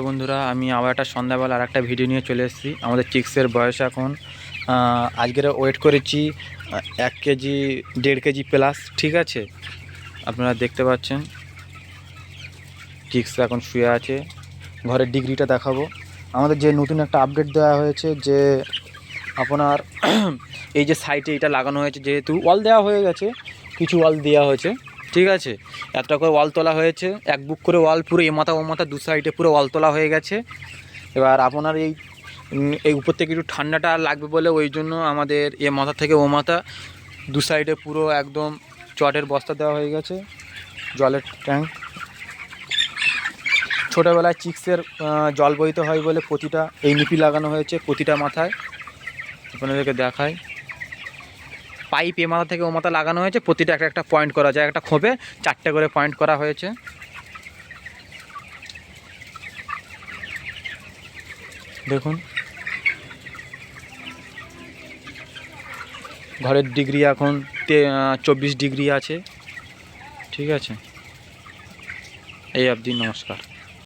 বন্ধুরা, আমি আবার একটা সন্ধ্যাবেলা আর একটা ভিডিও নিয়ে চলে এসেছি। আমাদের চিক্সের বয়স এখন আজকের ওয়েট করেছি 1 কেজি 1.5 কেজি প্লাস। ঠিক আছে, আপনারা দেখতে পাচ্ছেন চিক্স এখন শুয়ে আছে। ঘরের ডিগ্রিটা দেখাবো। আমাদের যে নতুন একটা আপডেট দেওয়া হয়েছে যে আপনার এই যে সাইডে এটা লাগানো হয়েছে, যেহেতু ওয়াল দেওয়া হয়ে গেছে, কিছু ওয়াল দেওয়া হয়েছে। ঠিক আছে, একটা করে ওয়াল তোলা হয়েছে, এক বুক করে ওয়াল, পুরো এ মাথা ও মাথা দু সাইডে পুরো ওয়াল তোলা হয়ে গেছে। এবার আপনার এই উপর থেকে একটু ঠান্ডাটা লাগবে বলে ওই জন্য আমাদের এ মাথা থেকে ও মাথা দু সাইডে পুরো একদম চটের বস্তা দেওয়া হয়ে গেছে, জলের ট্যাঙ্ক। ছোটোবেলায় চিক্সের জল বইতে হয় বলে প্রতিটা এই নিপি লাগানো হয়েছে প্রতিটা মাথায়। আপনাদেরকে দেখায়, পাইপ এ মাথা থেকে ও মাথা লাগানো হয়েছে, প্রতিটা একটা একটা পয়েন্ট করা যায়, একটা খোপে 4টে করে পয়েন্ট করা হয়েছে। দেখুন, ঘরের ডিগ্রি এখন 24 ডিগ্রি আছে। ঠিক আছে, এই অবধি, নমস্কার।